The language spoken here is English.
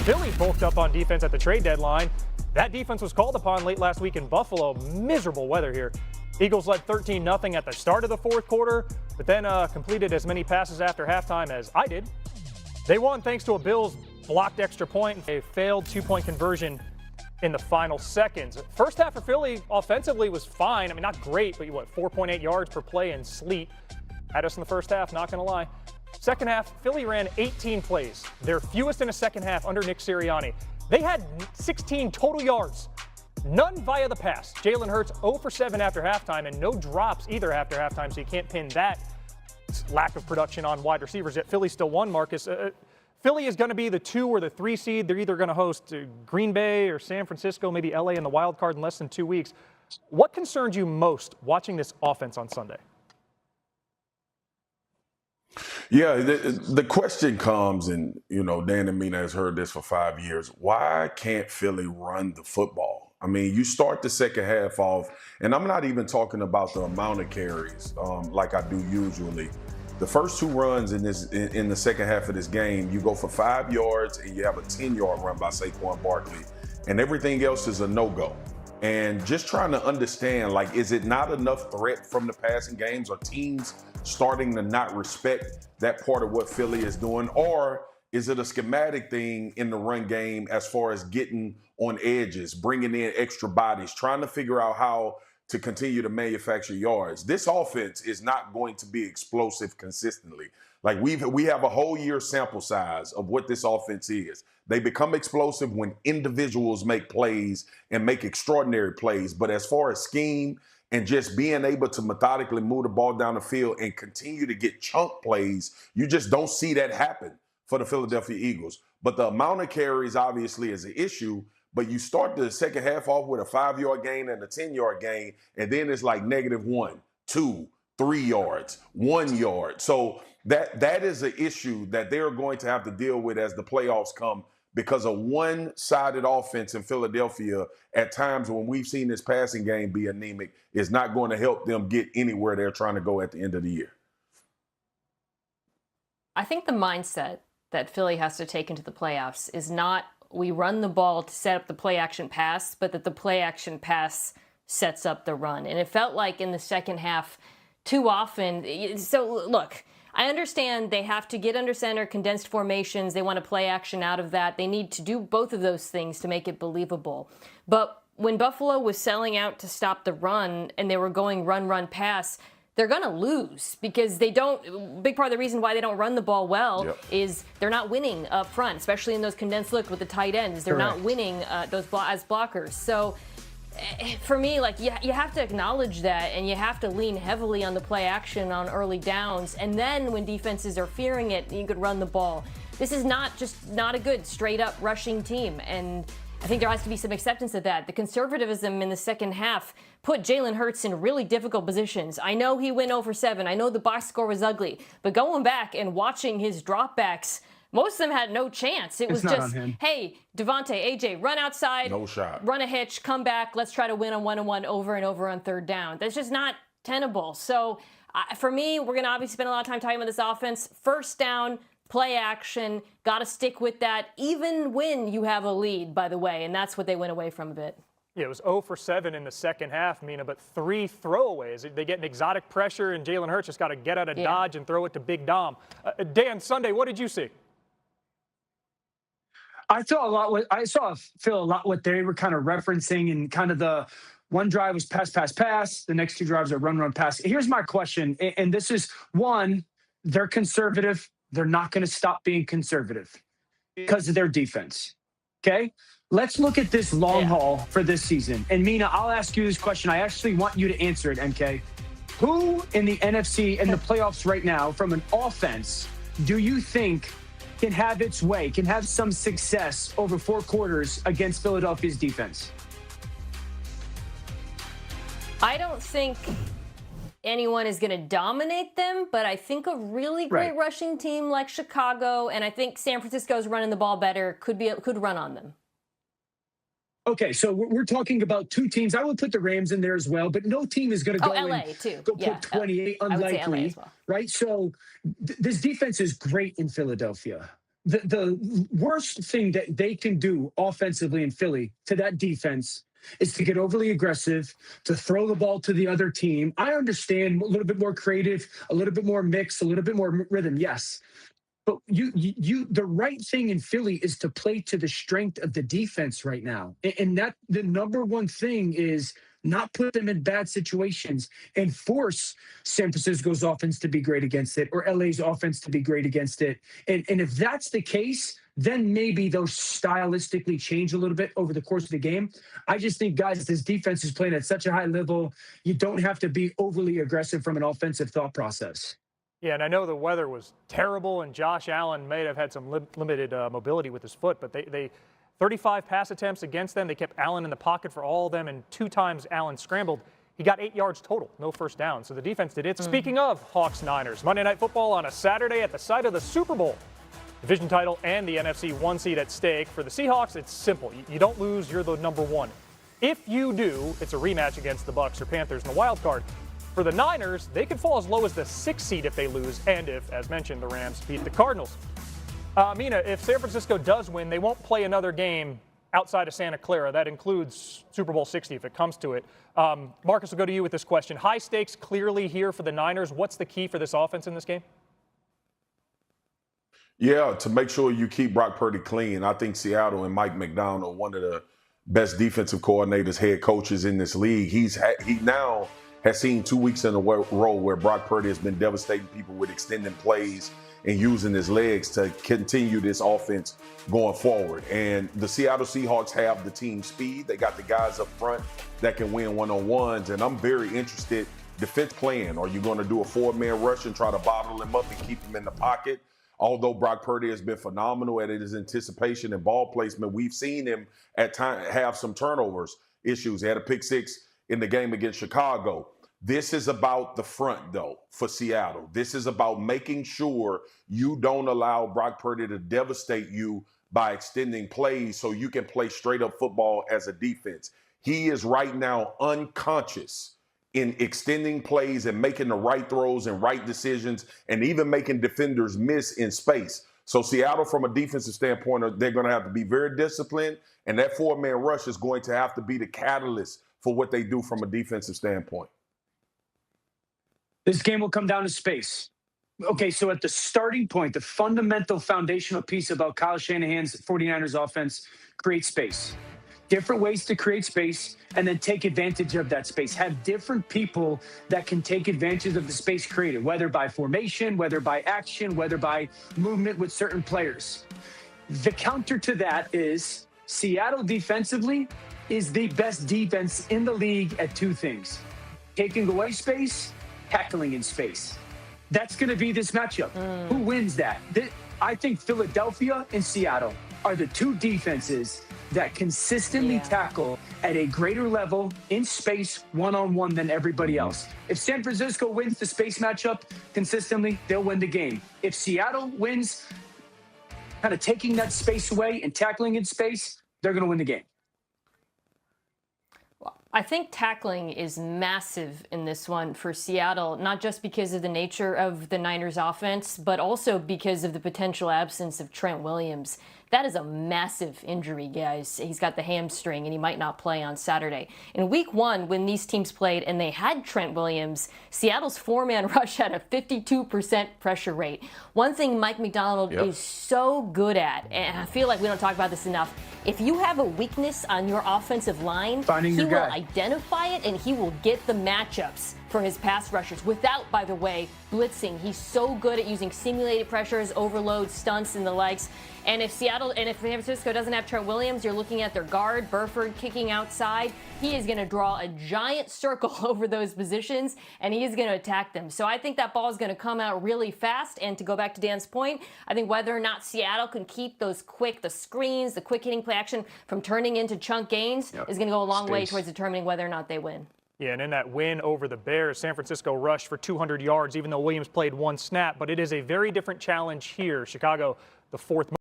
Philly bulked up on defense at the trade deadline. That defense was called upon late last week in Buffalo. Miserable weather here. Eagles led 13-0 at the start of the fourth quarter, but then completed as many passes after halftime as I did. They won thanks to a Bills blocked extra point and a failed two-point conversion in the final seconds. First half for Philly offensively was fine. I mean, not great, but 4.8 yards per play in sleet. Had us in the first half, not going to lie. Second half, Philly ran 18 plays, their fewest in a second half under Nick Sirianni. They had 16 total yards, none via the pass. Jalen Hurts 0 for 7 after halftime and no drops either after halftime, so you can't pin that lack of production on wide receivers. Yet Philly still won, Marcus. Philly is going to be the 2 or the 3 seed. They're either going to host Green Bay or San Francisco, maybe LA in the wild card in less than 2 weeks. What concerns you most watching this offense on Sunday? Yeah, the question comes, and, Dan and Mina has heard this for 5 years. Why can't Philly run the football? I mean, you start the second half off, and I'm not even talking about the amount of carries like I do usually. The first 2 runs in the second half of this game, you go for 5 yards and you have a 10-yard run by Saquon Barkley, and everything else is a no-go. And just trying to understand, is it not enough threat from the passing games? Are teams starting to not respect that part of what Philly is doing? Or is it a schematic thing in the run game as far as getting on edges, bringing in extra bodies, trying to figure out how to continue to manufacture yards? This offense is not going to be explosive consistently. We have a whole year sample size of what this offense is. They become explosive when individuals make plays and make extraordinary plays. But as far as scheme and just being able to methodically move the ball down the field and continue to get chunk plays, you just don't see that happen for the Philadelphia Eagles. But the amount of carries obviously is an issue. But you start the second half off with a 5-yard gain and a 10-yard gain, and then it's like -1, 2, 3 yards, 1 yard. So that is an issue that they're going to have to deal with as the playoffs come, because a one-sided offense in Philadelphia at times when we've seen this passing game be anemic is not going to help them get anywhere they're trying to go at the end of the year. I think the mindset that Philly has to take into the playoffs is not we run the ball to set up the play-action pass, but that the play-action pass sets up the run. And it felt like in the second half too often. So, look, I understand they have to get under center, condensed formations. They want to play action out of that. They need to do both of those things to make it believable. But when Buffalo was selling out to stop the run and they were going run, pass, they're going to lose because they don't. Big part of the reason why they don't run the ball well is they're not winning up front, especially in those condensed look with the tight ends. They're not winning those as blockers. So for me, you have to acknowledge that, and you have to lean heavily on the play action on early downs. And then when defenses are fearing it, you could run the ball. This is not a good straight up rushing team. And I think there has to be some acceptance of that. The conservatism in the second half put Jalen Hurts in really difficult positions. I know he went 0 for 7. I know the box score was ugly. But going back and watching his dropbacks, most of them had no chance. It was just, hey, Devontae, AJ, run outside, no shot, run a hitch, come back, let's try to win on 1-on-1 over and over on third down. That's just not tenable. So for me, we're going to obviously spend a lot of time talking about this offense. First down, play action, got to stick with that, even when you have a lead, by the way, and that's what they went away from a bit. Yeah, it was 0 for 7 in the second half, Mina, but 3 throwaways. They get an exotic pressure, and Jalen Hurts just got to get out of dodge and throw it to Big Dom. Dan, Sunday, what did you see? I saw Phil a lot what they were kind of referencing, and kind of the one drive was pass. The next 2 drives are run, pass. Here's my question, and this is one, they're conservative. They're not going to stop being conservative because of their defense. Okay? Let's look at this long haul for this season. And Mina, I'll ask you this question. I actually want you to answer it, MK. Who in the NFC in the playoffs right now from an offense do you think can have its way, can have some success over 4 quarters against Philadelphia's defense? I don't think anyone is going to dominate them, but I think a really great rushing team like Chicago, and I think San Francisco's running the ball better, could run on them. Okay, so we're talking about 2 teams. I would put the Rams in there as well, but no team is going to go LA too. Put 28, unlikely, I would say LA as well. Right? So this defense is great in Philadelphia. the worst thing that they can do offensively in Philly to that defense is to get overly aggressive, to throw the ball to the other team. I understand a little bit more creative, a little bit more mix, a little bit more rhythm. Yes. But the right thing in Philly is to play to the strength of the defense right now. And that the number one thing is not put them in bad situations and force San Francisco's offense to be great against it or LA's offense to be great against it. And if that's the case, then maybe those stylistically change a little bit over the course of the game. I just think, guys, this defense is playing at such a high level. You don't have to be overly aggressive from an offensive thought process. Yeah, and I know the weather was terrible, and Josh Allen may have had some limited mobility with his foot, but they 35 pass attempts against them. They kept Allen in the pocket for all of them, and 2 times Allen scrambled. He got 8 yards total, no first down. So the defense did it. Speaking of Hawks-Niners, Monday Night Football on a Saturday at the site of the Super Bowl. Division title and the NFC 1 seed at stake. For the Seahawks, it's simple. You don't lose, you're the number 1. If you do, it's a rematch against the Bucs or Panthers in the wild card. For the Niners, they could fall as low as the 6th seed if they lose, and if, as mentioned, the Rams beat the Cardinals. Mina, if San Francisco does win, they won't play another game outside of Santa Clara. That includes Super Bowl 60 if it comes to it. Marcus, will go to you with this question. High stakes clearly here for the Niners. What's the key for this offense in this game? Yeah, to make sure you keep Brock Purdy clean. I think Seattle and Mike McDonald, one of the best defensive coordinators, head coaches in this league. He now has seen 2 weeks in a row where Brock Purdy has been devastating people with extending plays and using his legs to continue this offense going forward. And the Seattle Seahawks have the team speed. They got the guys up front that can win one-on-ones. And I'm very interested, defense plan. Are you going to do a 4-man rush and try to bottle him up and keep him in the pocket? Although Brock Purdy has been phenomenal at his anticipation and ball placement, we've seen him at times have some turnovers issues. He had a pick 6 in the game against Chicago. This is about the front, though, for Seattle. This is about making sure you don't allow Brock Purdy to devastate you by extending plays so you can play straight-up football as a defense. He is right now unconscious in extending plays and making the right throws and right decisions and even making defenders miss in space. So Seattle, from a defensive standpoint, they're going to have to be very disciplined, and that 4-man rush is going to have to be the catalyst for what they do from a defensive standpoint. This game will come down to space. Okay, so at the starting point, the fundamental foundational piece about Kyle Shanahan's 49ers offense, create space. Different ways to create space and then take advantage of that space. Have different people that can take advantage of the space created, whether by formation, whether by action, whether by movement with certain players. The counter to that is Seattle defensively is the best defense in the league at 2 things: taking away space, tackling in space. That's going to be this matchup. Who wins that? I think Philadelphia and Seattle are the 2 defenses that consistently tackle at a greater level in space one-on-one than everybody else. If San Francisco wins the space matchup consistently, they'll win the game. If Seattle wins kind of taking that space away and tackling in space, they're going to win the game. I think tackling is massive in this one for Seattle, not just because of the nature of the Niners offense, but also because of the potential absence of Trent Williams. That is a massive injury, guys. He's got the hamstring, and he might not play on Saturday. In week 1, when these teams played and they had Trent Williams, Seattle's 4-man rush had a 52% pressure rate. One thing Mike McDonald is so good at, and I feel like we don't talk about this enough, if you have a weakness on your offensive line, he will identify it and he will get the matchups for his pass rushers without, by the way, blitzing. He's so good at using simulated pressures, overloads, stunts, and the likes. And if San Francisco doesn't have Trent Williams, you're looking at their guard, Burford, kicking outside. He is going to draw a giant circle over those positions, and he is going to attack them. So I think that ball is going to come out really fast. And to go back to Dan's point, I think whether or not Seattle can keep the screens, the quick hitting play action from turning into chunk gains is going to go a long way towards determining whether or not they win. Yeah, and in that win over the Bears, San Francisco rushed for 200 yards, even though Williams played 1 snap. But it is a very different challenge here. Chicago, the 4th